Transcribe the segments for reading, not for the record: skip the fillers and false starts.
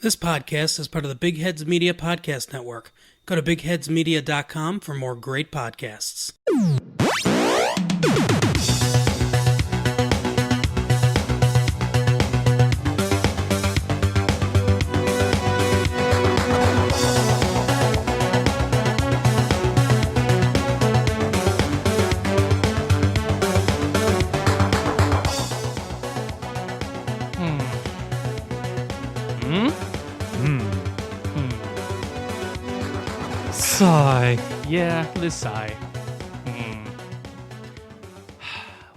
This podcast is part of the Big Heads Media Podcast Network. Go to bigheadsmedia.com for more great podcasts. Sigh. Yeah, this sigh.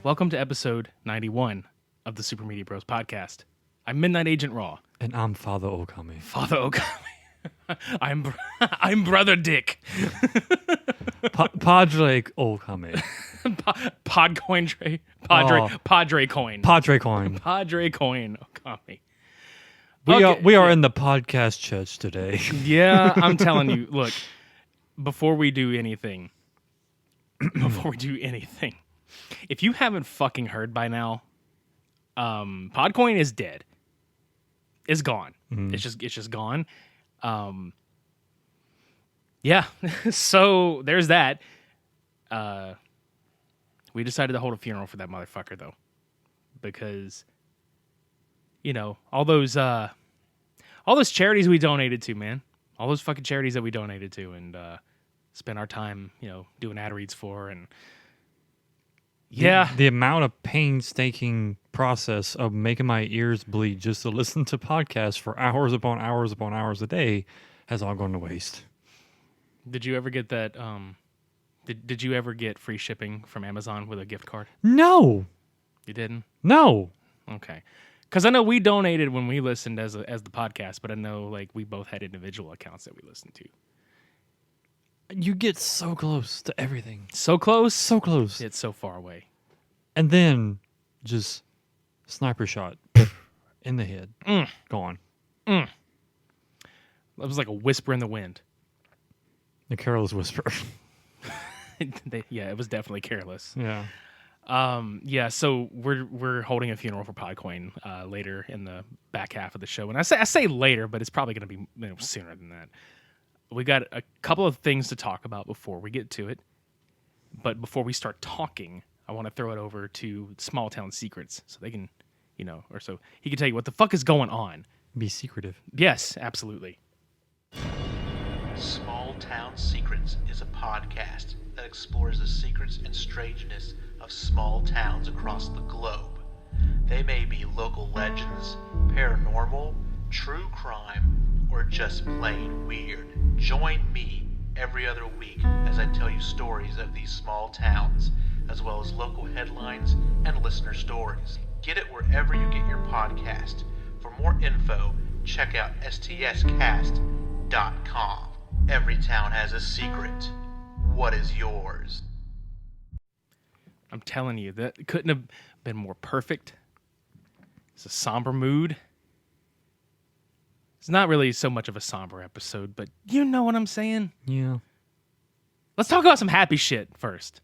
Welcome to episode 91 of the Super Media Bros podcast. I'm Midnight Agent Raw. And I'm Father Okami. Father Okami. I'm Brother Dick. Padre Okami. Podcoin. Padre Coin. Padre Coin. Padre Coin Okami. We are in the podcast church today. Yeah, I'm telling you. Look, before we do anything, if you haven't fucking heard by now, Podcoin is dead. It's gone. It's just gone. Yeah. So there's that. We decided to hold a funeral for that motherfucker though, because all those charities we donated to, man. All those fucking charities that we donated to and spent our time, doing ad reads for, and yeah. The amount of painstaking process of making my ears bleed just to listen to podcasts for hours upon hours upon hours a day has all gone to waste. Did you ever get that? Did you ever get free shipping from Amazon with a gift card? No. You didn't? No. Okay. Because I know we donated when we listened as the podcast, but I know we both had individual accounts that we listened to. You get so close to everything. So close? So close. It's so far away. And then just sniper shot in the head. Gone. That was like a whisper in the wind. The careless whisper. Yeah, it was definitely careless. Yeah. So we're holding a funeral for Podcoin later in the back half of the show, and I say later, but it's probably going to be sooner than that. We got a couple of things to talk about before we get to it, but before we start talking, I want to throw it over to Small Town Secrets so they can, or so he can tell you what the fuck is going on. Be secretive. Yes, absolutely. Small Town Secrets is a podcast that explores the secrets and strangeness of small towns across the globe. They may be local legends, paranormal, true crime, or just plain weird. Join me every other week as I tell you stories of these small towns, as well as local headlines and listener stories. Get it wherever you get your podcast. For more info, check out stscast.com. Every town has a secret. What is yours? I'm telling you, that couldn't have been more perfect. It's a somber mood. It's not really so much of a somber episode, but you know what I'm saying? Yeah. Let's talk about some happy shit first.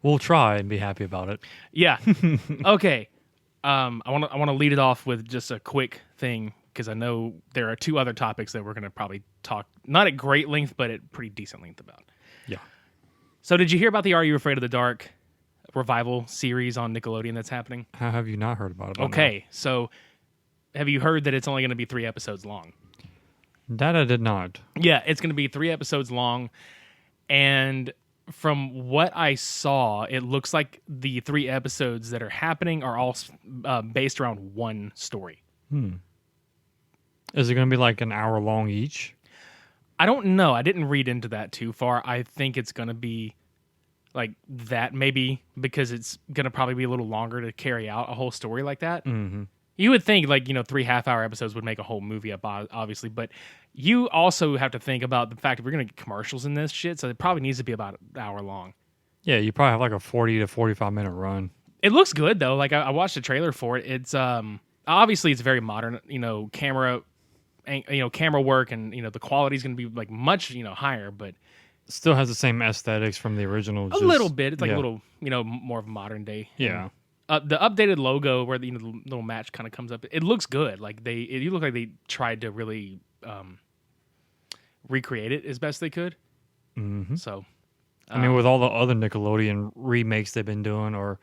We'll try and be happy about it. Yeah. Okay. I want to lead it off with just a quick thing, because I know there are two other topics that we're going to probably talk, not at great length, but at pretty decent length about. Yeah. So did you hear about the Are You Afraid of the Dark revival series on Nickelodeon that's happening? How have you not heard about it? Okay, so have you heard that it's only going to be 3 episodes long? That I did not. Yeah, it's going to be 3 episodes long, and from what I saw, it looks like the 3 episodes that are happening are all based around one story. Is it going to be like an hour long each? I don't know. I didn't read into that too far. I think it's going to be like that, maybe, because it's going to probably be a little longer to carry out a whole story like that. Mm-hmm. You would think 3 half-hour episodes would make a whole movie up, obviously, but you also have to think about the fact that we're going to get commercials in this shit, so it probably needs to be about an hour long. Yeah, you probably have like a 40 to 45 minute run. It looks good, though. I watched the trailer for it. It's obviously it's very modern, camera work, and the quality is going to be much higher, but Still has the same aesthetics from the original. A little bit. It's a little, more of modern day. Yeah. the updated logo where the little match kind of comes up. It looks good. Like you look like they tried to really recreate it as best they could. Mm-hmm. So, I mean, with all the other Nickelodeon remakes they've been doing or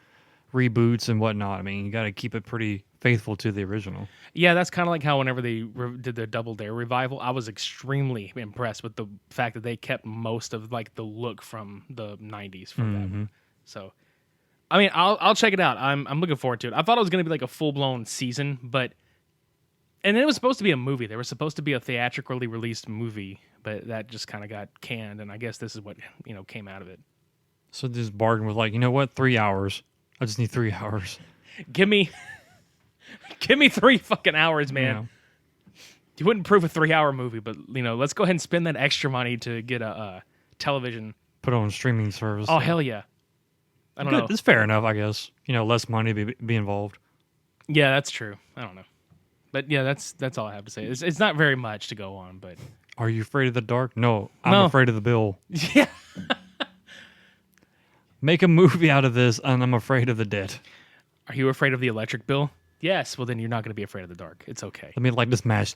reboots and whatnot, I mean, you got to keep it pretty faithful to the original. yeah, that's kind of like how whenever they did the Double Dare revival, I was extremely impressed with the fact that they kept most of like the look from the 90s from that. So, I mean, I'll check it out. I'm looking forward to it. I thought it was going to be like a full-blown season, and it was supposed to be a movie. There was supposed to be a theatrically released movie, but that just kind of got canned, and I guess this is what, came out of it. So just bargain with like, you know what, 3 hours. I just need 3 hours. Give me 3 fucking hours, man. Yeah. You wouldn't prove a 3-hour movie, but let's go ahead and spend that extra money to get a television. Put on a streaming service. Oh hell yeah! I don't know. It's fair enough, I guess. Less money to be involved. Yeah, that's true. I don't know, but yeah, that's all I have to say. It's not very much to go on, but Are you afraid of the dark? No, I'm No. afraid of the bill. yeah. Make a movie out of this, and I'm afraid of the dead. Are you afraid of the electric bill? Yes. Well, then you're not going to be afraid of the dark. It's okay. Let me light this match.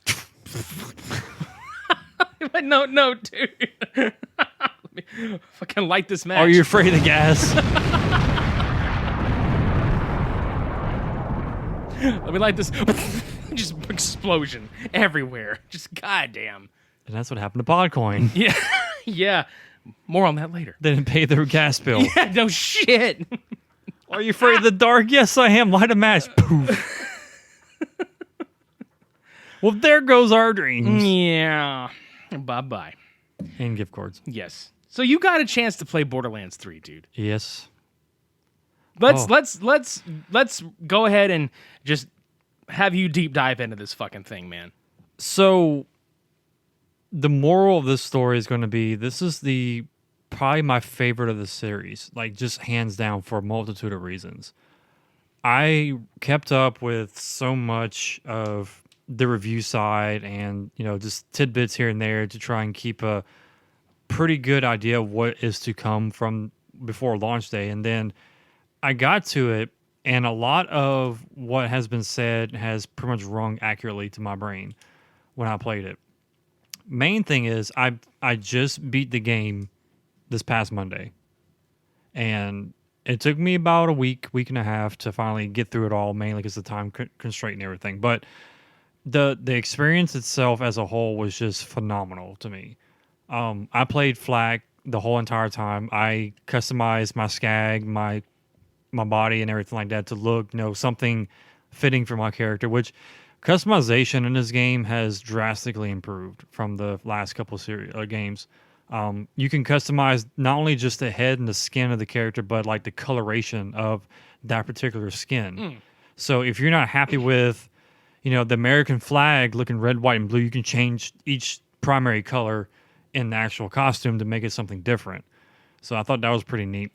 no, dude. Let me fucking light this match. Are you afraid of gas? Let me light this. Just explosion everywhere. Just goddamn. And that's what happened to Podcoin. Yeah. Yeah. More on that later. They didn't pay their gas bill. Yeah, no shit. Are you afraid of the dark? Yes, I am. Light a match. Poof. Well, there goes our dreams. Yeah. Bye-bye. And gift cards. Yes. So you got a chance to play Borderlands 3, dude. Yes. Let's go ahead and just have you deep dive into this fucking thing, man. So, the moral of this story is going to be, this is probably my favorite of the series, like just hands down for a multitude of reasons. I kept up with so much of the review side and, just tidbits here and there to try and keep a pretty good idea of what is to come from before launch day. And then I got to it, and a lot of what has been said has pretty much rung accurately to my brain when I played it. Main thing is I just beat the game this past Monday, and it took me about a week and a half to finally get through it all, mainly because of the time constraint and everything. But the experience itself as a whole was just phenomenal to me. I played FLAC the whole entire time. I customized my skag, my body and everything like that to look, something fitting for my character, which customization in this game has drastically improved from the last couple of games. You can customize not only just the head and the skin of the character, but like the coloration of that particular skin. So if you're not happy with, the American flag looking red, white, and blue, you can change each primary color in the actual costume to make it something different. So I thought that was pretty neat.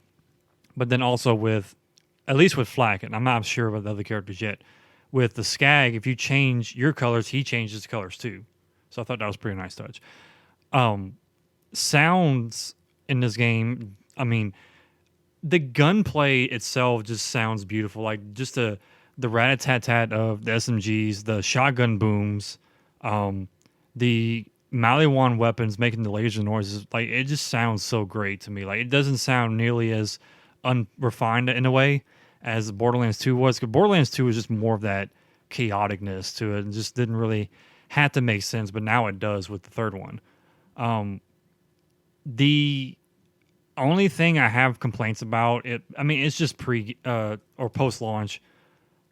But then also at least with FLAC, and I'm not sure about the other characters yet, with the skag, if you change your colors, he changes the colors too. So I thought that was a pretty nice touch. Sounds in this game, I mean, the gunplay itself just sounds beautiful. Like just the rat-a-tat-tat of the SMGs, the shotgun booms, the Maliwan weapons making the laser noises. Like it just sounds so great to me. Like it doesn't sound nearly as unrefined in a way as Borderlands 2 was, because Borderlands 2 was just more of that chaoticness to it and just didn't really have to make sense, but now it does with the third one. The only thing I have complaints about it, I mean, it's just pre or post launch.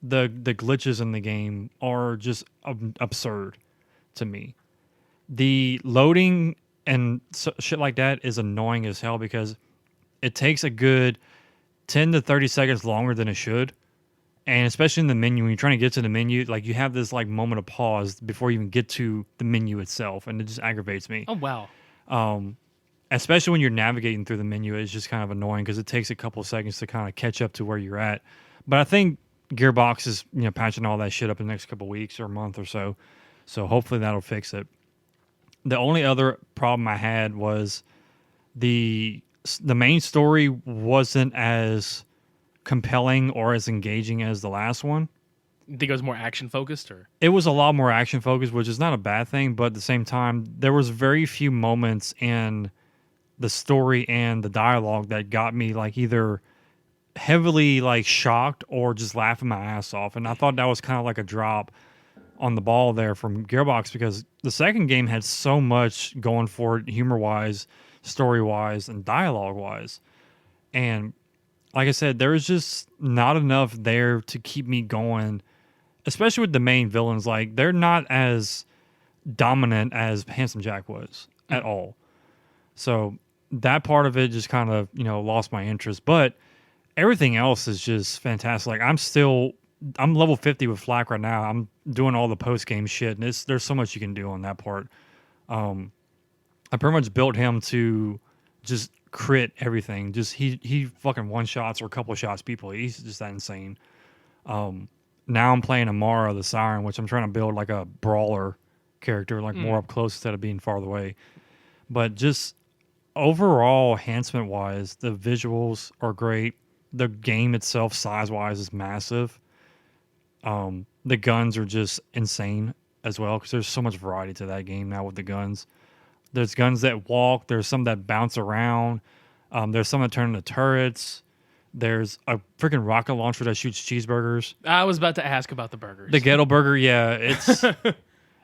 The glitches in the game are just absurd to me. The loading and shit like that is annoying as hell because it takes a good 10 to 30 seconds longer than it should. And especially in the menu, when you're trying to get to the menu, like you have this like moment of pause before you even get to the menu itself, and it just aggravates me. Oh, wow. Especially when you're navigating through the menu, it's just kind of annoying because it takes a couple of seconds to kind of catch up to where you're at. But I think Gearbox is patching all that shit up in the next couple of weeks or a month or so. So hopefully that'll fix it. The only other problem I had was the main story wasn't as compelling or as engaging as the last one. You think it was more action focused, or It was a lot more action focused, which is not a bad thing, but at the same time, there was very few moments in the story and the dialogue that got me like either heavily like shocked or just laughing my ass off. And I thought that was kind of like a drop on the ball there from Gearbox, because the second game had so much going for it, humor wise, story wise, and dialogue wise. And like I said, there was just not enough there to keep me going, especially with the main villains. Like, they're not as dominant as Handsome Jack was at all. So that part of it just kind of, lost my interest. But everything else is just fantastic. Like, I'm level 50 with Flack right now. I'm doing all the post-game shit, and there's so much you can do on that part. I pretty much built him to just crit everything. Just he fucking one-shots or a couple shots people. He's just that insane. Now I'm playing Amara the Siren, which I'm trying to build like a brawler character, like more up close instead of being farther away. But just overall, enhancement-wise, the visuals are great. The game itself, size-wise, is massive. The guns are just insane as well, because there's so much variety to that game now with the guns. There's guns that walk. There's some that bounce around. There's some that turn into turrets. There's a freaking rocket launcher that shoots cheeseburgers. I was about to ask about the burgers. The ghetto burger, yeah,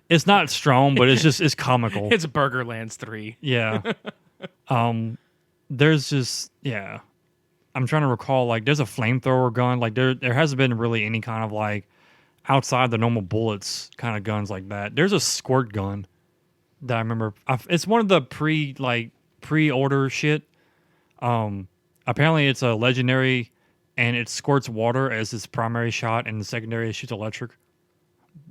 it's not strong, but it's comical. It's Burgerlands 3. Yeah. There's just, yeah. I'm trying to recall, like, there's a flamethrower gun. Like, there hasn't been really any kind of, like, outside the normal bullets kind of guns like that. There's a squirt gun that I remember. It's one of the pre-order shit. Apparently it's a legendary, and it squirts water as its primary shot, and the secondary shoots electric.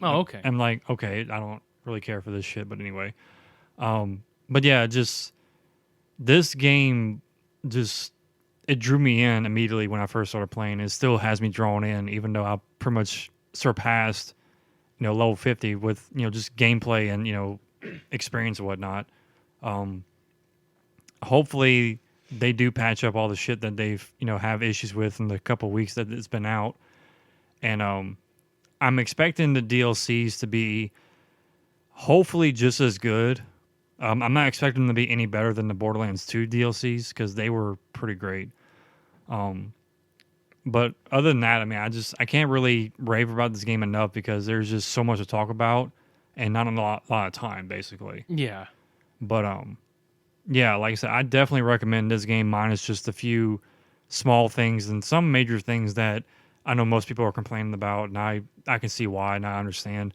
Oh, okay. I'm like, okay, I don't really care for this shit, but anyway. But yeah, just this game just, it drew me in immediately when I first started playing. It still has me drawn in, even though I pretty much surpassed, level 50 with, just gameplay and, experience and whatnot. Hopefully they do patch up all the shit that they've, have issues with in the couple weeks that it's been out. And I'm expecting the DLCs to be hopefully just as good. I'm not expecting them to be any better than the Borderlands 2 DLCs, because they were pretty great. But other than that, I mean, I can't really rave about this game enough, because there's just so much to talk about and not a lot of time, basically. Yeah. But yeah, like I said, I definitely recommend this game, minus just a few small things and some major things that I know most people are complaining about, and I can see why, and I understand.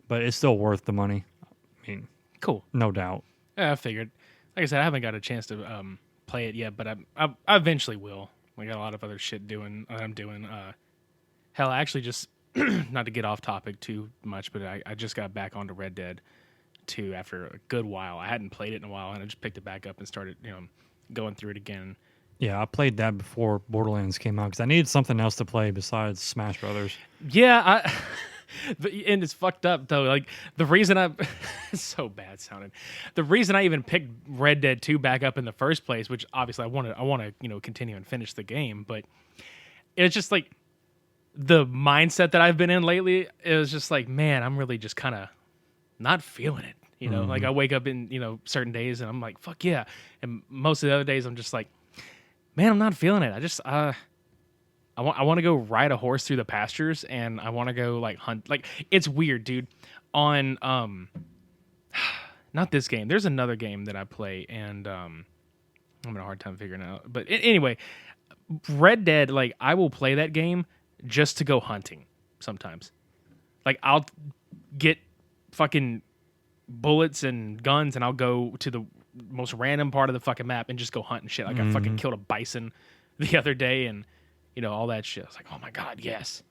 But it's still worth the money. I mean, Cool. no doubt. Yeah, I figured. Like I said, I haven't got a chance to play it yet, but I eventually will. We got a lot of other shit I'm doing. Hell, I actually just, not to get off topic too much, but I just got back onto Red Dead 2 after a good while. I hadn't played it in a while, and I just picked it back up and started, going through it again. Yeah, I played that before Borderlands came out, because I needed something else to play besides Smash Brothers. Yeah, and it's fucked up though. Like, the reason it's so bad sounding. The reason I even picked Red Dead 2 back up in the first place, which obviously I want to continue and finish the game, but it's just like the mindset that I've been in lately. It was just like, man, I'm really just kind of not feeling it. Like, I wake up in certain days and I'm like, fuck yeah, and most of the other days I'm just like, man, I'm not feeling it. I just I want to go ride a horse through the pastures, and I want to go like hunt. Like, it's weird, dude. On not this game. There's another game that I play, and I'm having a hard time figuring it out. But anyway, Red Dead, like, I will play that game just to go hunting sometimes. Like, I'll get fucking bullets and guns, and I'll go to the most random part of the fucking map and just go hunt and shit. Like, I fucking killed a bison the other day, and all that shit. I was like, oh my God, yes.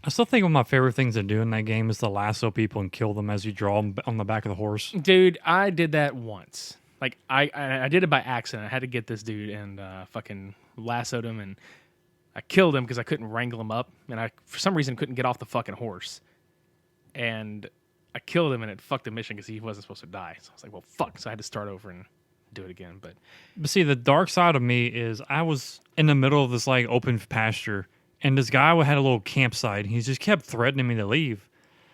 I still think one of my favorite things to do in that game is to lasso people and kill them as you draw them on the back of the horse. Dude, I did that once. Like, I did it by accident. I had to get this dude and fucking lassoed him, and I killed him because I couldn't wrangle him up, and I, for some reason, couldn't get off the fucking horse. And I killed him, and it fucked the mission because he wasn't supposed to die. So I was like, well, fuck. So I had to start over and do it again. But see, the dark side of me is I was in the middle of this like open pasture, and this guy had a little campsite. He just kept threatening me to leave.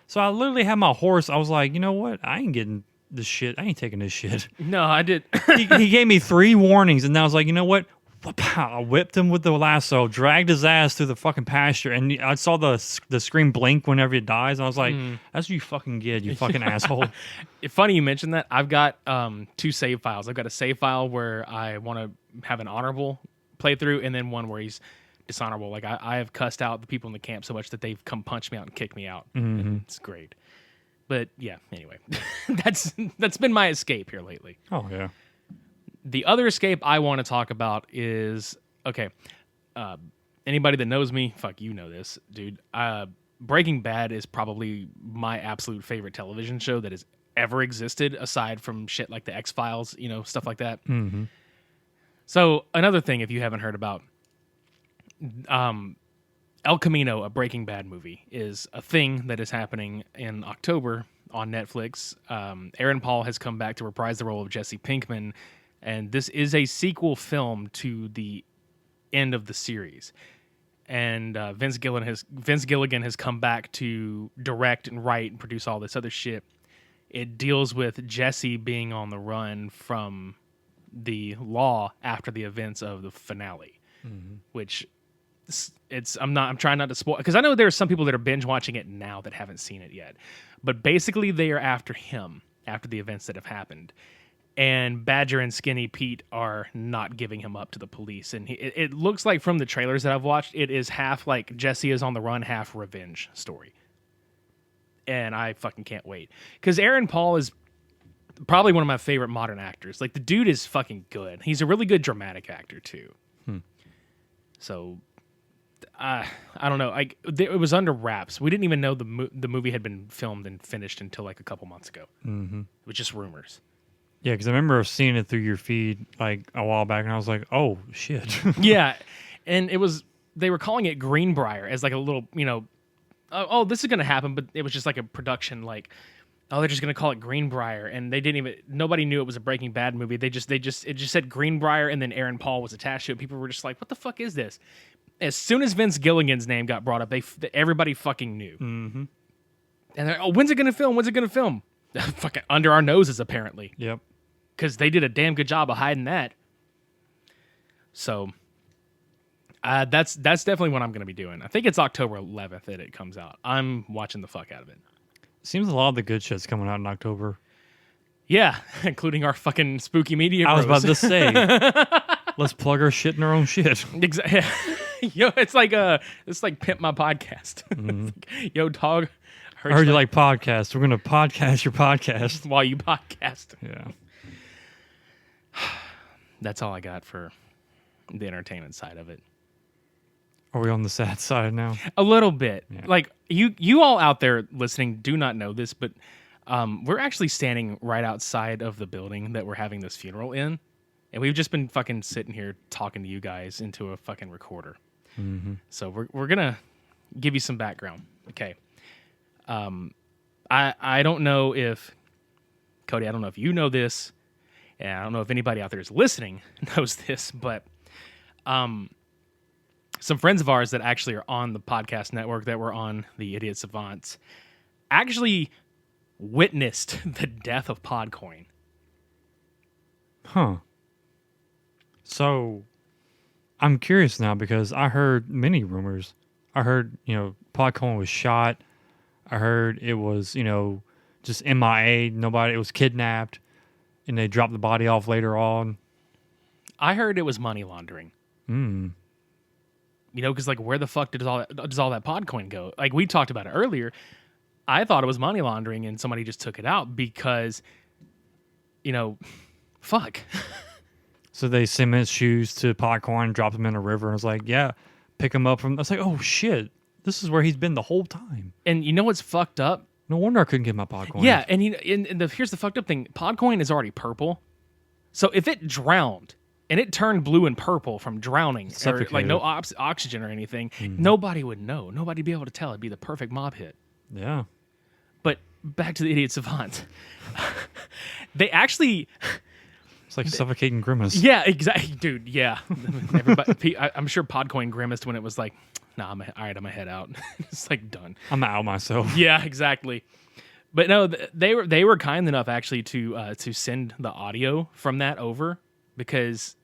So I literally had my horse. I was like, you know what? I ain't getting this shit. I ain't taking this shit. No, I did. He gave me 3 warnings, and I was like, you know what? I whipped him with the lasso, dragged his ass through the fucking pasture, and I saw the screen blink whenever it dies. I was like, that's what you fucking get, you fucking asshole. Funny you mentioned that. I've got 2 save files. I've got a save file where I want to have an honorable playthrough, and then one where he's dishonorable. Like I have cussed out the people in the camp so much that they've come punch me out and kick me out. It's great. But yeah, anyway, that's been my escape here lately. Oh yeah. The other escape I want to talk about is, okay, anybody that knows me, fuck, you know this, dude. Breaking Bad is probably my absolute favorite television show that has ever existed, aside from shit like the X-Files, you know, stuff like that. So another thing, if you haven't heard about, El Camino, a Breaking Bad movie, is a thing that is happening in October on Netflix. Aaron Paul has come back to reprise the role of Jesse Pinkman, and this is a sequel film to the end of the series. And Vince Gilligan has come back to direct and write and produce all this other shit. It deals with Jesse being on the run from the law after the events of the finale, which I'm trying not to spoil, because I know there are some people that are binge watching it now that haven't seen it yet. But basically, they are after him after the events that have happened. And Badger and Skinny Pete are not giving him up to the police. And it looks like from the trailers that I've watched, it is half like Jesse is on the run, half revenge story. And I fucking can't wait. Because Aaron Paul is probably one of my favorite modern actors. Like, the dude is fucking good. He's a really good dramatic actor, too. So, I don't know. It was under wraps. We didn't even know the movie had been filmed and finished until like a couple months ago. It was just rumors. Yeah, because I remember seeing it through your feed like a while back, and I was like, "Oh shit!" Yeah, and they were calling it Greenbrier as like a little, you know, oh, this is gonna happen, but it was just like a production, like, oh, they're just gonna call it Greenbrier, and nobody knew it was a Breaking Bad movie. It just said Greenbrier, and then Aaron Paul was attached to it. People were just like, "What the fuck is this?" As soon as Vince Gilligan's name got brought up, everybody fucking knew. And they're like, "Oh, when's it gonna film? When's it gonna film?" Fucking under our noses, apparently. Yep. Because they did a damn good job of hiding that. So that's definitely what I'm going to be doing. I think it's October 11th that it comes out. I'm watching the fuck out of it. Seems a lot of the good shit's coming out in October. Yeah, including our fucking spooky media. I was bros. about to say, let's plug our shit in our own shit. Exactly. Yo, it's like pimp my podcast. Like, yo, dog. I heard you like podcasts. We're gonna podcast your podcast while you podcast. Yeah. That's all I got for the entertainment side of it. Are we on the sad side now? A little bit. Yeah. Like, you all out there listening do not know this, but we're actually standing right outside of the building that we're having this funeral in, and we've just been fucking sitting here talking to you guys into a fucking recorder. So we're gonna give you some background. Okay. I don't know if Cody, I don't know if you know this, and I don't know if anybody out there is listening knows this, but some friends of ours that actually are on the podcast network that were on the Idiot Savants actually witnessed the death of Podcoin. Huh. So, I'm curious now because I heard many rumors. I heard, Podcoin was shot. I heard it was, just MIA. It was kidnapped, and they dropped the body off later on. I heard it was money laundering. Because where the fuck does all that Podcoin go? Like, we talked about it earlier. I thought it was money laundering, and somebody just took it out because, fuck. So they cement shoes to Podcoin, dropped them in a river, and was like, yeah, pick them up from. I was like, oh shit, this is where he's been the whole time. And you know what's fucked up? No wonder I couldn't get my Podcoin. Yeah, and here's the fucked up thing: Podcoin is already purple. So if it drowned and it turned blue and purple from drowning, or like no oxygen or anything, nobody would know. Nobody'd be able to tell. It'd be the perfect mob hit. Yeah. But back to the Idiot Savant. They actually. It's like suffocating grimace. Yeah, exactly, dude. Yeah, everybody. I'm sure Podcoin grimaced when it was like, nah, all right, I'm gonna head out. It's like done. I'm out myself. Yeah, exactly. But no, they were kind enough actually to send the audio from that over because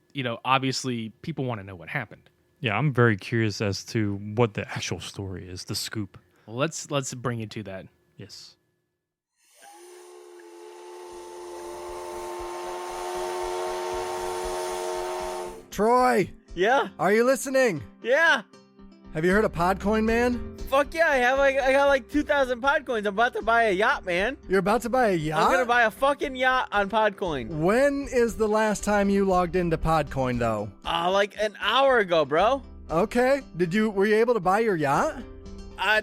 obviously people want to know what happened. Yeah, I'm very curious as to what the actual story is, the scoop. Well, let's bring you to that. Yes. Troy, Yeah, are you listening? yeah. Have you heard of Podcoin, man? Fuck yeah, I got like 2,000 Podcoins. I'm about to buy a yacht, man. You're about to buy a yacht? I'm gonna buy a fucking yacht on Podcoin. When is the last time you logged into Podcoin, though? Like an hour ago, bro. Okay. Were you able to buy your yacht?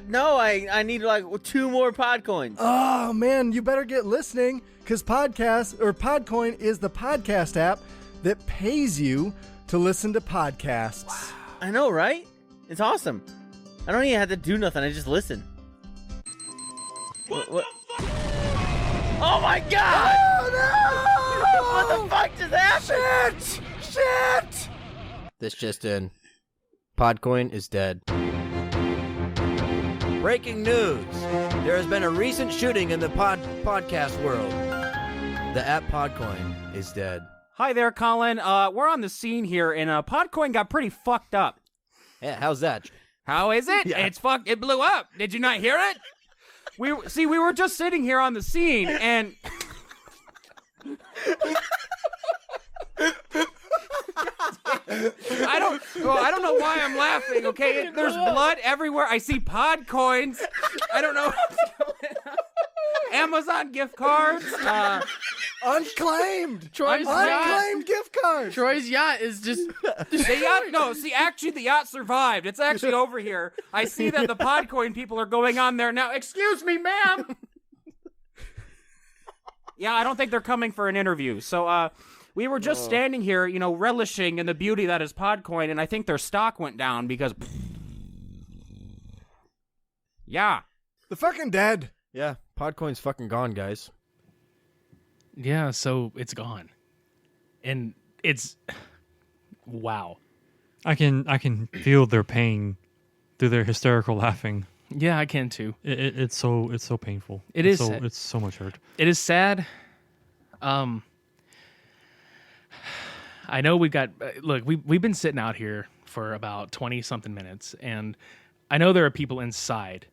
No, I need like 2 more Podcoins. Oh, man, you better get listening, because Podcoin is the podcast app that pays you to listen to podcasts. I know, right? It's awesome. I don't even have to do nothing. I just listen. What? Oh my god! Oh, no! What the fuck just happened? Shit! This just in. Podcoin is dead. Breaking news. There has been a recent shooting in the podcast world. The app Podcoin is dead. Hi there, Colin. We're on the scene here, and Podcoin got pretty fucked up. Yeah, how's that? How is it? Yeah. It's fucked. It blew up. Did you not hear it? We were just sitting here on the scene, and I don't know why I'm laughing. Okay, there's blood everywhere. I see pod coins. I don't know what's going on. Amazon gift cards. Unclaimed! Troy's Unclaimed gift cards! Troy's yacht is just. The yacht, no, see, actually, the yacht survived. It's actually over here. I see that the Podcoin people are going on there now. Excuse me, ma'am. Yeah, I don't think they're coming for an interview. So, we were just standing here, relishing in the beauty that is Podcoin, and I think their stock went down because. Yeah. The fucking dead. Yeah, Podcoin's fucking gone, guys. Yeah, so it's gone, and it's wow. I can feel their pain through their hysterical laughing. Yeah, I can too. It's so painful. It's so much hurt. It is sad. I know we've got we've been sitting out here for about 20 something minutes, and I know there are people inside,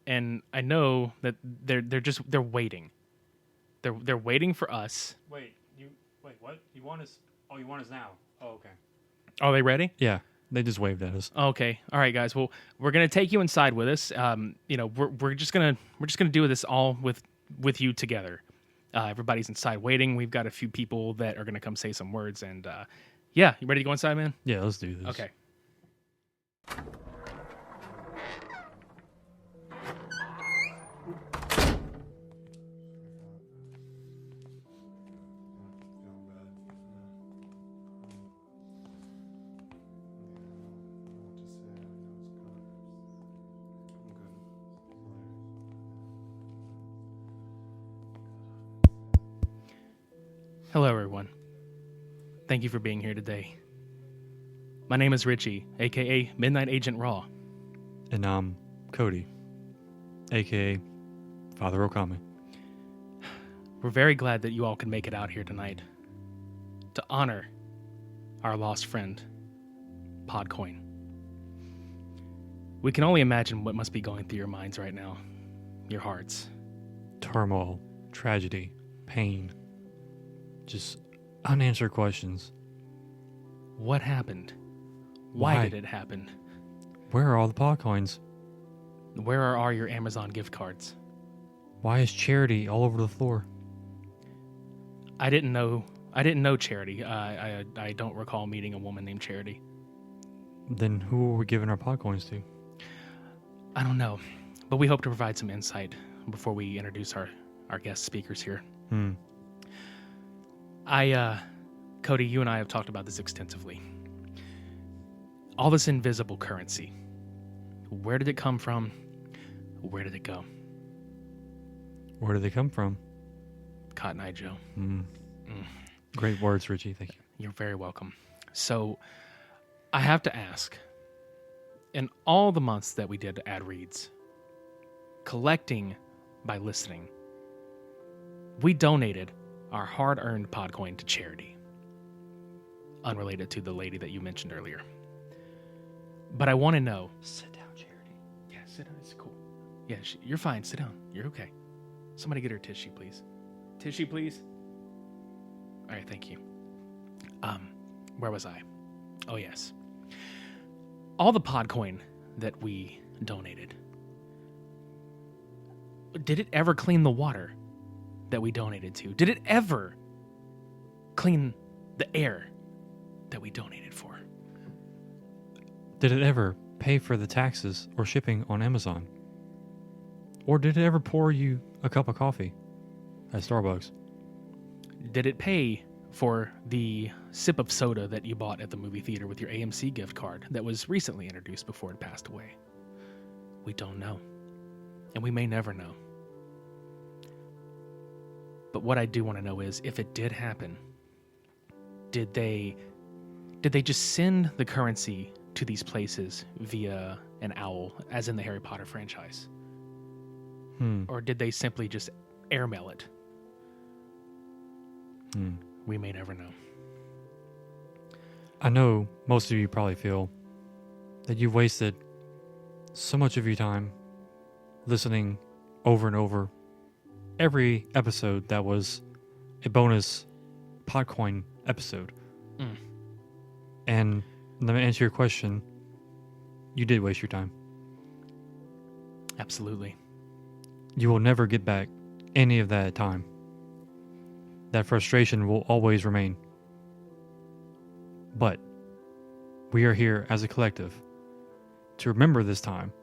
and I know that they're waiting. They're waiting for us. Wait, what? You want us now? Oh, okay. Are they ready? Yeah, they just waved at us. Okay. All right, guys. Well, we're gonna take you inside with us. We're just gonna do this all with you together. Everybody's inside waiting. We've got a few people that are gonna come say some words, and yeah, you ready to go inside, man? Yeah, let's do this. Okay. Hello, everyone. Thank you for being here today. My name is Richie, aka Midnight Agent Raw. And I'm Cody, aka Father Okami. We're very glad that you all can make it out here tonight to honor our lost friend, Podcoin. We can only imagine what must be going through your minds right now, your hearts. Turmoil, tragedy, pain, just unanswered questions. What happened? Why did it happen? Where are all the Podcoins? Where are all your Amazon gift cards? Why is Charity all over the floor? I didn't know Charity. I don't recall meeting a woman named Charity. Then who are we giving our Podcoins to? I don't know, but we hope to provide some insight before we introduce our guest speakers here. Cody, you and I have talked about this extensively. All this invisible currency. Where did it come from? Where did it go? Where did they come from? Cotton Eye Joe. Great words, Richie. Thank you. You're very welcome. So, I have to ask, in all the months that we did ad reads, collecting by listening, we donated our hard-earned Podcoin to charity. Unrelated to the lady that you mentioned earlier. But I want to know... Sit down, Charity. Yeah, sit down. It's cool. Yeah, you're fine. Sit down. You're okay. Somebody get her tissue, please. Tissue, please. All right, thank you. Where was I? Oh, yes. All the Podcoin that we donated, did it ever clean the water that we donated to? Did it ever clean the air that we donated for? Did it ever pay for the taxes or shipping on Amazon? Or did it ever pour you a cup of coffee at Starbucks? Did it pay for the sip of soda that you bought at the movie theater with your AMC gift card that was recently introduced before it passed away? We don't know. And we may never know. But what I do want to know is, if it did happen, did they just send the currency to these places via an owl, as in the Harry Potter franchise? Or did they simply just airmail it? We may never know. I know most of you probably feel that you've wasted so much of your time listening over and over every episode that was a bonus Podcoin episode. And let me answer your question. You did waste your time. Absolutely. You will never get back any of that time. That frustration will always remain. But we are here as a collective to remember this time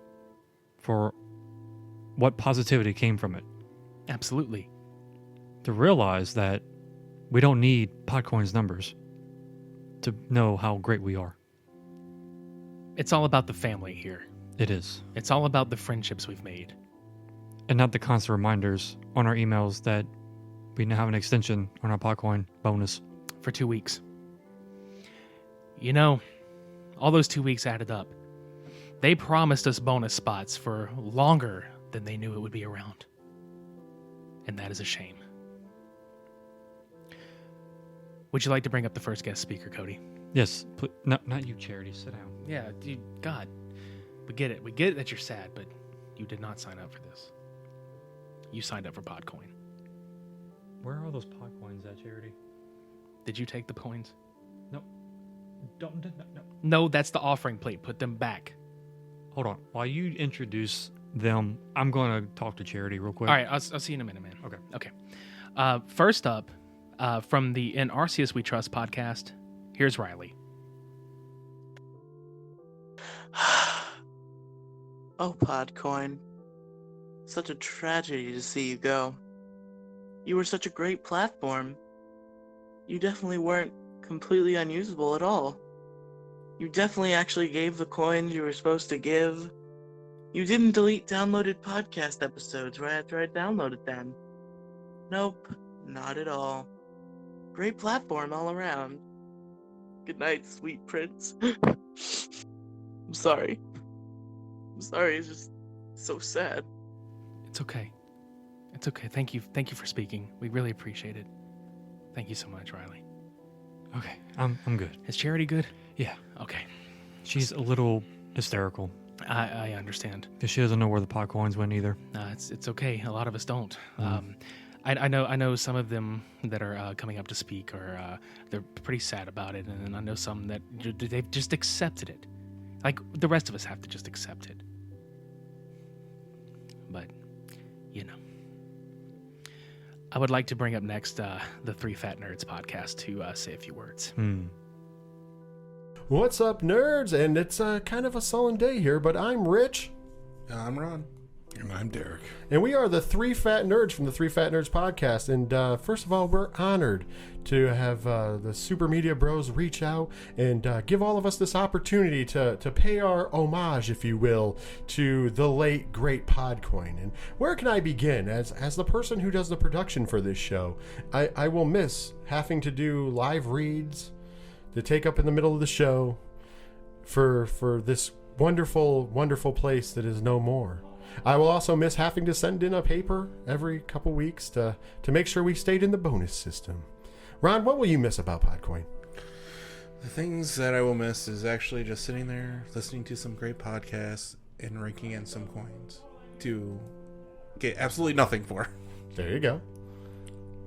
for what positivity came from it. Absolutely. To realize that we don't need Podcoin's numbers to know how great we are. It's all about the family here. It is. It's all about the friendships we've made. And not the constant reminders on our emails that we now have an extension on our Podcoin bonus. For 2 weeks. You know, all those 2 weeks added up. They promised us bonus spots for longer than they knew it would be around. And that is a shame. Would you like to bring up the first guest speaker, Cody? Yes. No, not you, Charity. Sit down. Yeah, dude, God. We get it. We get it that you're sad, but you did not sign up for this. You signed up for Podcoin. Where are all those Podcoins at, Charity? Did you take the coins? No. No. No, that's the offering plate. Put them back. Hold on. While you introduce them, I'm going to talk to Charity real quick. All right, I'll see you in a minute, man. Okay. First up, from the In Arceus We Trust podcast, here's Riley. Oh, Podcoin. Such a tragedy to see you go. You were such a great platform. You definitely weren't completely unusable at all. You definitely actually gave the coins you were supposed to give. You didn't delete downloaded podcast episodes right after I downloaded them. Nope, not at all. Great platform all around. Good night, sweet prince. I'm sorry. It's just so sad. It's okay. It's okay. Thank you for speaking. We really appreciate it. Thank you so much, Riley. Okay, I'm good. Is Charity good? Yeah. Okay. She's a little hysterical. I understand. Because she doesn't know where the Podcoins went either. It's okay. A lot of us don't. I know some of them that are coming up to speak are they're pretty sad about it, and then I know some that they've just accepted it. Like the rest of us have to just accept it. But you know, I would like to bring up next the Three Fat Nerds podcast to say a few words. What's up, nerds? And it's kind of a sullen day here, but I'm Rich. I'm Ron. And I'm Derek. And we are the Three Fat Nerds from the Three Fat Nerds podcast. And first of all, we're honored to have the Super Media Bros reach out and give all of us this opportunity to pay our homage, if you will, to the late, great Podcoin. And where can I begin? As the person who does the production for this show, I will miss having to do live reads to take up in the middle of the show for this wonderful, wonderful place that is no more. I will also miss having to send in a paper every couple weeks to make sure we stayed in the bonus system. Ron, what will you miss about Podcoin? The things that I will miss is actually just sitting there, listening to some great podcasts, and raking in some coins to get absolutely nothing for. There you go.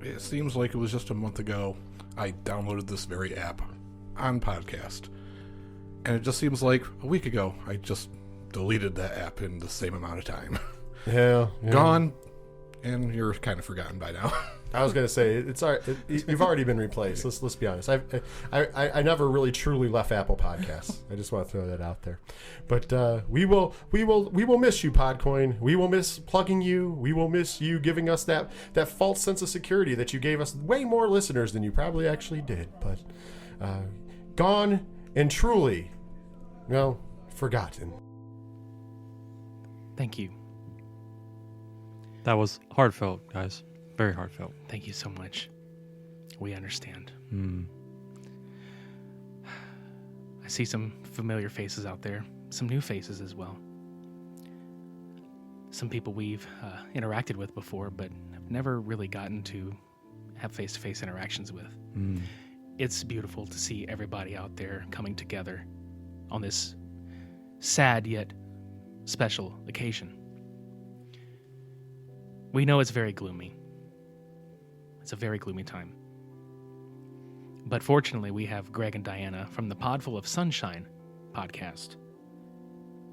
It seems like it was just a month ago I downloaded this very app on podcast. And it just seems like a week ago I just deleted that app in the same amount of time. Yeah. Gone, and you're kind of forgotten by now. I was gonna say it's all right. You've already been replaced. Let's be honest. I never really truly left Apple Podcasts. I just want to throw that out there. But we will miss you, Podcoin. We will miss plugging you. We will miss you giving us that false sense of security that you gave us way more listeners than you probably actually did. But gone and truly, well, forgotten. Thank you. That was heartfelt, guys. Very heartfelt. Thank you so much. We understand. I see some familiar faces out there, some new faces as well. Some people we've interacted with before, but have never really gotten to have face-to-face interactions with. It's beautiful to see everybody out there coming together on this sad yet special occasion. We know it's very gloomy. It's a very gloomy time. But fortunately, we have Greg and Diana from the Pod-ful of Sunshine podcast.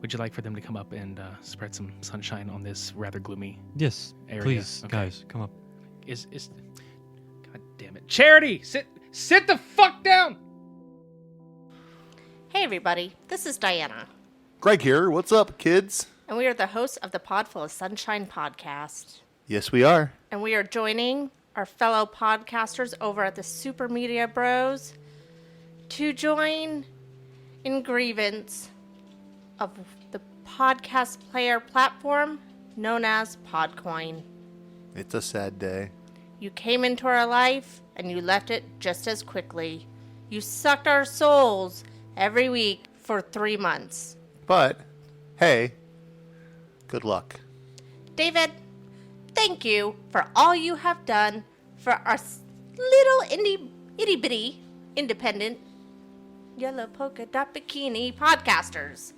Would you like for them to come up and spread some sunshine on this rather gloomy Yes, area? please, Okay. guys, come up. Is God damn it. Charity, sit the fuck down. Hey everybody, this is Diana, Greg here. What's up, kids? and we are the hosts of the Pod-ful of Sunshine podcast. Yes, we are. And we are joining our fellow podcasters over at the Super Media Bros to join in grievance of the podcast player platform known as Podcoin. It's a sad day. You came into our life and you left it just as quickly. You sucked our souls every week for 3 months. But, hey, good luck. David, thank you for all you have done for our little itty-bitty independent yellow polka dot bikini podcasters.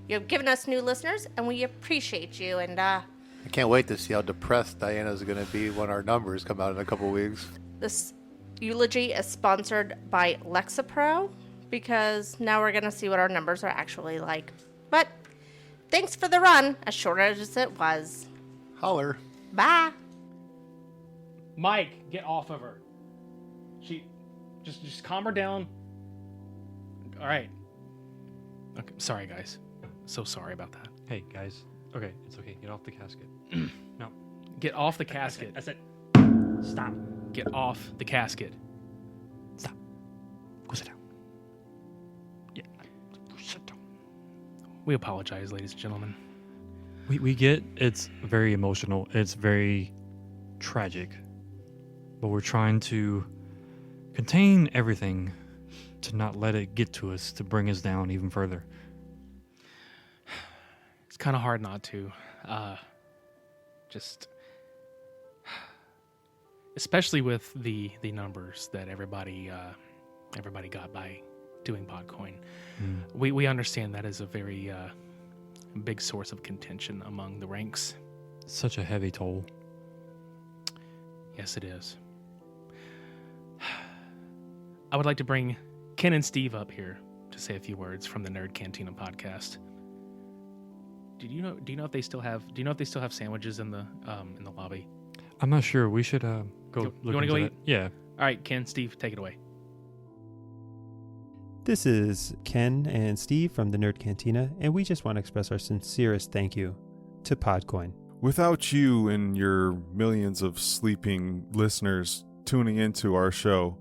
You have given us new listeners, and we appreciate you. And I can't wait to see how depressed Diana's going to be when our numbers come out in a couple weeks. this eulogy is sponsored by Lexapro, because now we're going to see what our numbers are actually like. But thanks for the run, as short as it was. Holler. Bye. Mike, get off of her. She just calm her down. All right. Okay, sorry guys. So sorry about that. Hey, guys. Okay, it's okay. Get off the casket. No. Get off the casket. That's it. Stop. Get off the casket. Stop. Go sit down. Yeah. Go sit down. We apologize, ladies and gentlemen. We get it's very emotional. It's very tragic. But we're trying to contain everything to not let it get to us, to bring us down even further. It's kind of hard not to. Just especially with the numbers that everybody got by doing Podcoin. We understand that is a very big source of contention among the ranks. Such a heavy toll. Yes, it is. I would like to bring Ken and Steve up here to say a few words from the Nerd Cantina podcast. Do you know if they still have sandwiches in the lobby? I'm not sure. We should go You look want to go into eat? that. Yeah. All right, Ken, Steve, take it away. This is Ken and Steve from the Nerd Cantina, and we just want to express our sincerest thank you to Podcoin. Without you and your millions of sleeping listeners tuning into our show,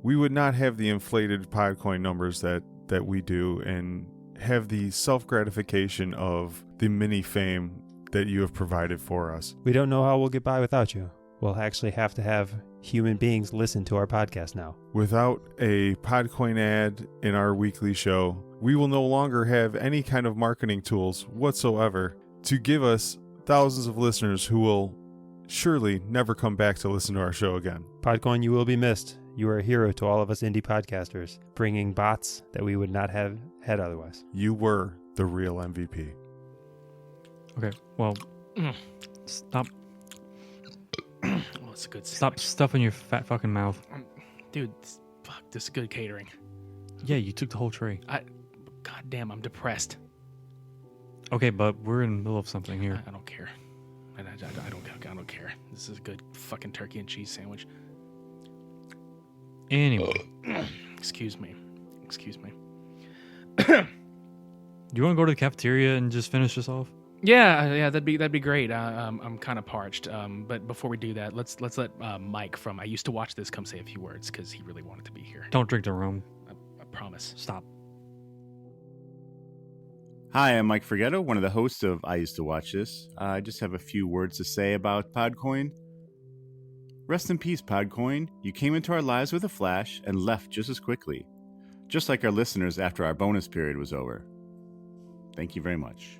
we would not have the inflated Podcoin numbers that we do and have the self-gratification of the mini fame that you have provided for us. We don't know how we'll get by without you. We'll actually have to have human beings listen to our podcast now. Without a Podcoin ad in our weekly show, we will no longer have any kind of marketing tools whatsoever to give us thousands of listeners who will surely never come back to listen to our show again. Podcoin, you will be missed. You are a hero to all of us indie podcasters, bringing bots that we would not have had otherwise. You were the real MVP. Okay, well, stop. Oh, it's a good Stop stuffing your fat fucking mouth. Dude, fuck, this is good catering. Yeah, you took the whole tray. God damn, I'm depressed. Okay, but we're in the middle of something here. I don't care. I don't care. This is a good fucking turkey and cheese sandwich. Anyway. Excuse me. Do you want to go to the cafeteria and just finish this off? Yeah, that'd be great. I'm kind of parched. But before we do that, let's let Mike from I Used to Watch This come say a few words because he really wanted to be here. Don't drink the rum. I promise. Stop. Hi, I'm Mike Forgetto, one of the hosts of I Used to Watch This. I just have a few words to say about Podcoin. Rest in peace, Podcoin. You came into our lives with a flash and left just as quickly, just like our listeners after our bonus period was over. Thank you very much.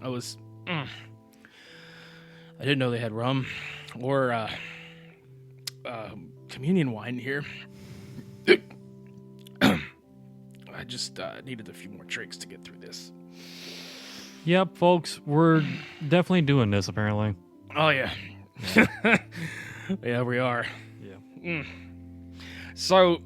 I didn't know they had rum or communion wine here. I just needed a few more drinks to get through this. Yep, folks, we're definitely doing this, apparently. Oh, yeah. Yeah, we are. Yeah. So,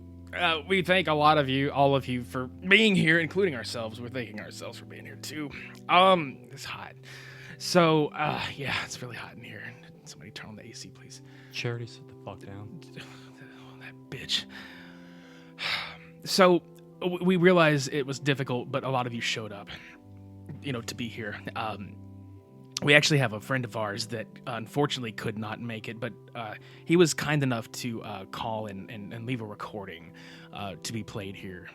we thank all of you, for being here, including ourselves. We're thanking ourselves for being here, too. It's hot. So, yeah, it's really hot in here. Somebody turn on the AC, please. Charity, sit the fuck down. That bitch. So, we realized it was difficult, but a lot of you showed up, to be here. We actually have a friend of ours that unfortunately could not make it, but he was kind enough to call and leave a recording to be played here.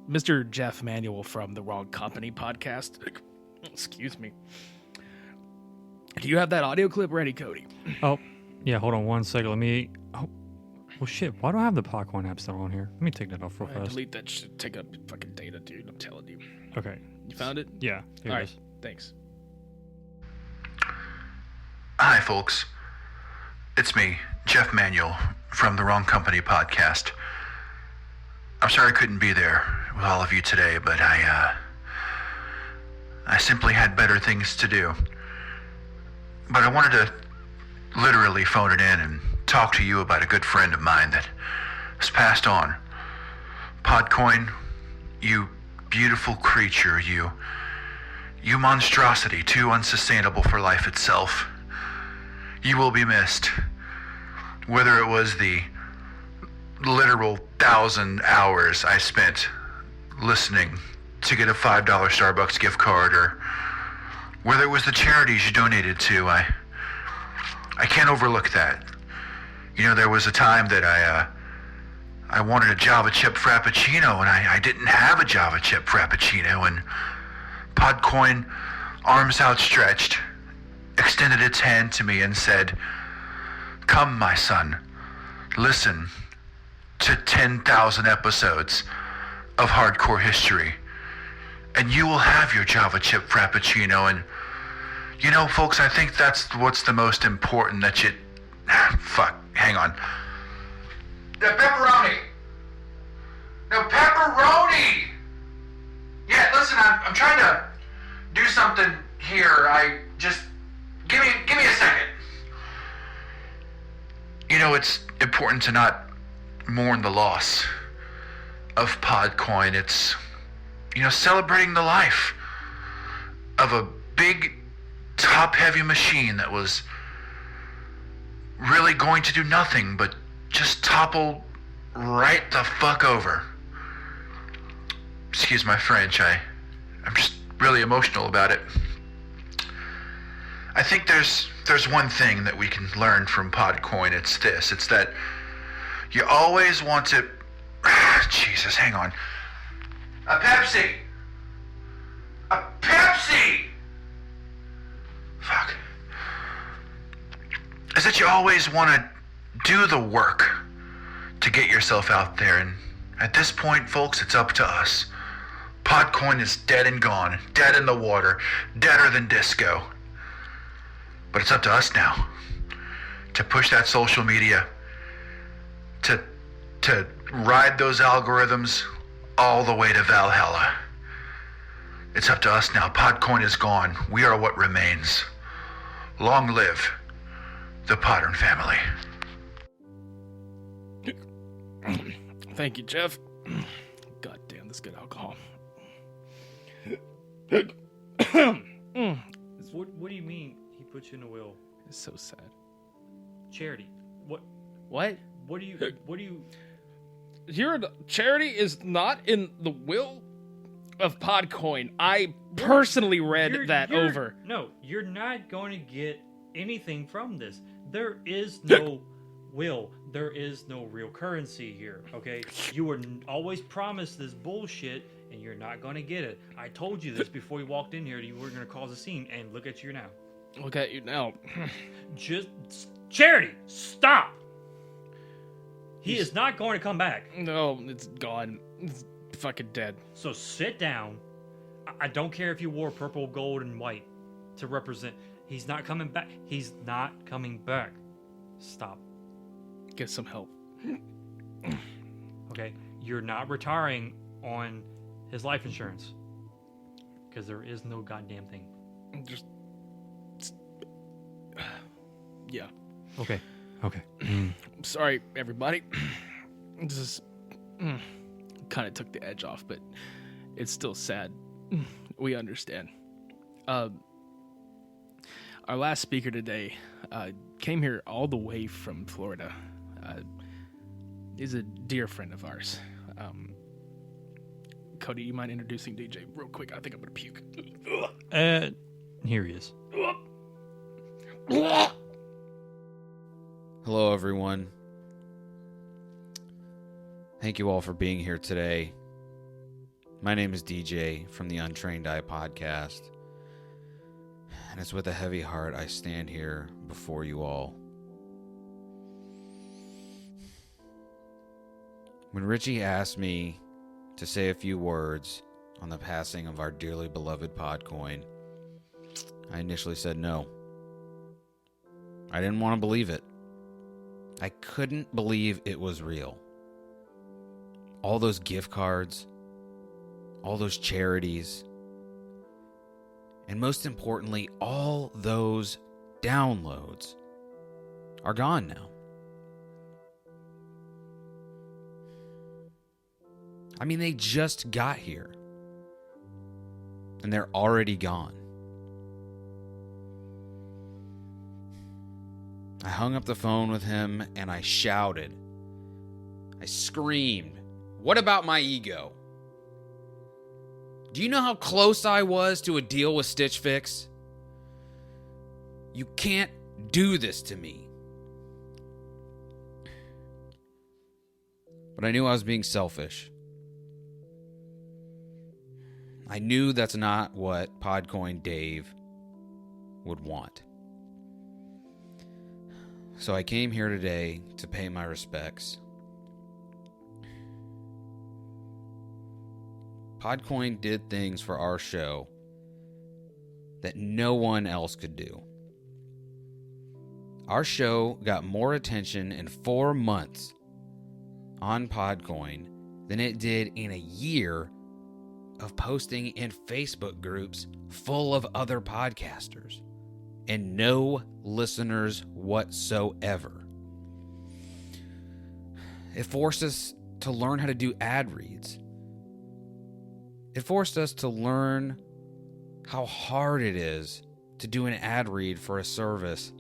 Mr. Jeff Manuel from the Wrong Company podcast. Excuse me. Do you have that audio clip ready, Cody? Oh, yeah, hold on one second. Let me... Oh, well, shit, why do I have the Podcoin app still on here? Let me take that off real fast. Delete that shit. Take up fucking data, dude. I'm telling you. Okay. You found it? Yeah, here All it right, is. thanks. Hi, folks. It's me, Jeff Manuel, from the Wrong Company podcast. I'm sorry I couldn't be there with all of you today, but I simply had better things to do. But I wanted to literally phone it in and talk to you about a good friend of mine that has passed on. Podcoin, you beautiful creature, you monstrosity, too unsustainable for life itself. You will be missed. Whether it was the literal 1,000 hours I spent listening to get a $5 Starbucks gift card, or whether it was the charities you donated to, I can't overlook that. There was a time that I wanted a Java chip Frappuccino, and I didn't have a Java chip Frappuccino, and Podcoin, arms outstretched, extended its hand to me and said, "Come, my son, listen to 10,000 episodes of hardcore history, and you will have your Java chip Frappuccino." And folks, I think that's what's the most important, that you... Fuck, hang on. The pepperoni! No, pepperoni! Yeah, listen, I'm trying to do something here. Give me a second. It's important to not mourn the loss of Podcoin. It's, celebrating the life of a big, top-heavy machine that was really going to do nothing but just topple right the fuck over. Excuse my French, I'm just really emotional about it. I think there's one thing that we can learn from Podcoin. It's this. It's that you always want to... Jesus, hang on. A Pepsi! A Pepsi! Fuck. Is that you always want to do the work to get yourself out there. And at this point, folks, it's up to us. Podcoin is dead and gone, dead in the water, deader than disco. But it's up to us now to push that social media, to ride those algorithms all the way to Valhalla. It's up to us now. Podcoin is gone. We are what remains. Long live the Podern family. Thank you, Jeff. God damn, this good alcohol. What do you mean he put you in a will? It's so sad. Charity. What? What? What do you? Charity is not in the will of Podcoin. I personally read that over. No, you're not going to get anything from this. There is no will. There is no real currency here, okay? You were always promised this bullshit, and you're not going to get it. I told you this before you walked in here. You were going to cause a scene, and look at you now. Look at you now. Just... Charity, stop! He is not going to come back. No, it's gone. It's fucking dead. So sit down. I don't care if you wore purple, gold, and white to represent. He's not coming back. He's not coming back. Stop. Get some help. Okay? You're not retiring on his life insurance. Because there is no goddamn thing. Just... Yeah. Okay. Sorry, everybody. This is kind of took the edge off, but it's still sad. We understand. Our last speaker today came here all the way from Florida. He's a dear friend of ours. Cody, you mind introducing DJ real quick? I think I'm gonna puke. Here he is. Hello, everyone. Thank you all for being here today. My name is DJ from the Untrained podcast, and it's with a heavy heart I stand here before you all. When Richie asked me to say a few words on the passing of our dearly beloved Podcoin, I initially said no. I didn't want to believe it. I couldn't believe it was real. All those gift cards, all those charities, and most importantly, all those downloads are gone now. I mean, they just got here, and they're already gone. I hung up the phone with him and I shouted. I screamed, "What about my ego? Do you know how close I was to a deal with Stitch Fix? You can't do this to me." But I knew I was being selfish. I knew that's not what Podcoin Dave would want. So I came here today to pay my respects. Podcoin did things for our show that no one else could do. Our show got more attention in 4 months on Podcoin than it did in a year of posting in Facebook groups full of other podcasters. And no listeners whatsoever. It forced us to learn how to do ad reads. It forced us to learn how hard it is to do an ad read for a service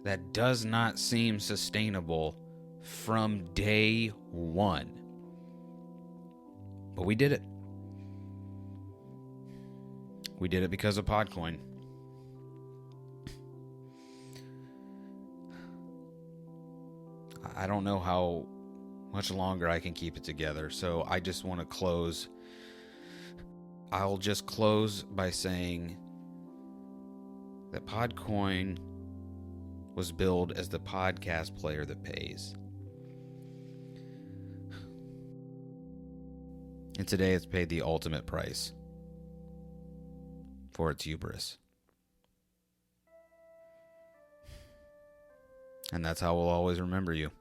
that does not seem sustainable from day one. But we did it. We did it because of Podcoin. I don't know how much longer I can keep it together, so I just want to close. I'll just close by saying that Podcoin was billed as the podcast player that pays. And today it's paid the ultimate price for its hubris. And that's how we'll always remember you.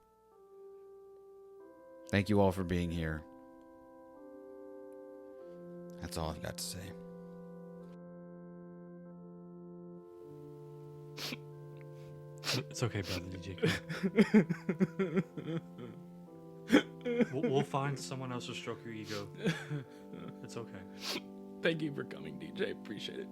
Thank you all for being here. That's all I've got to say. It's okay, brother DJ. We'll find someone else to stroke your ego. It's okay. Thank you for coming, DJ. Appreciate it.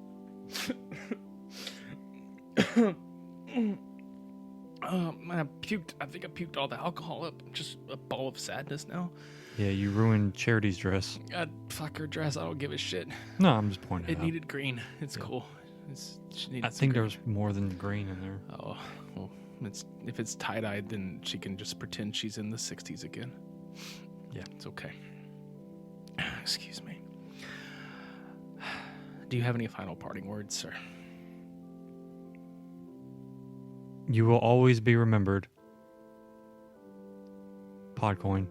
I puked. I think I puked all the alcohol up. I'm just a ball of sadness now. Yeah, you ruined Charity's dress. God, fuck her dress. I don't give a shit. No, I'm just pointing It out. needed green. It's cool. She needed I some think green. there's more than green in there. Oh, well, if it's tie-dyed, then she can just pretend she's in the 60s again. Yeah. It's okay. Excuse me. Do you have any final parting words, sir? You will always be remembered, Podcoin,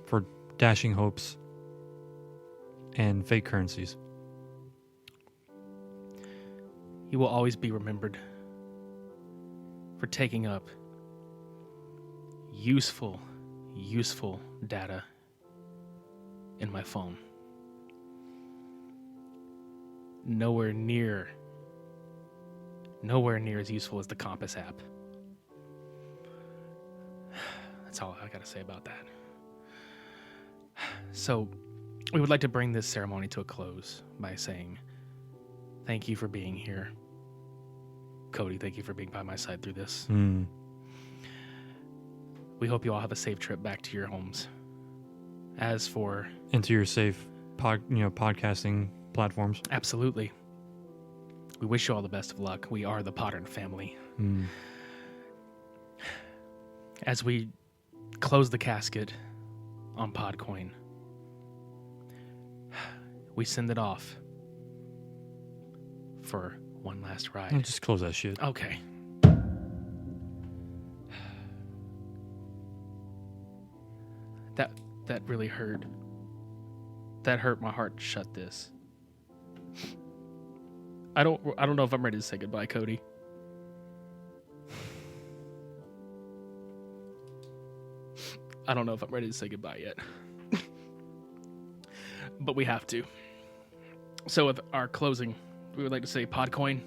for dashing hopes and fake currencies. You will always be remembered for taking up useful data in my phone. Nowhere near as useful as the Compass app. That's all I gotta say about that. So, we would like to bring this ceremony to a close by saying thank you for being here. Cody, thank you for being by my side through this. We hope you all have a safe trip back to your homes. As for... Into your safe podcasting platforms. Absolutely. We wish you all the best of luck. We are the Potter family. As we close the casket on Podcoin, we send it off for one last ride. I'll just close that shit. Okay. That really hurt. That hurt my heart to shut this. I don't know if I'm ready to say goodbye, Cody. I don't know if I'm ready to say goodbye yet. But we have to. So with our closing, we would like to say, Podcoin,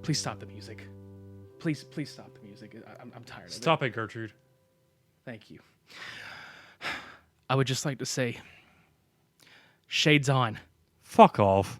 please stop the music. Please stop the music. I'm tired of it. Stop it, Gertrude. Thank you. I would just like to say, shades on. Fuck off.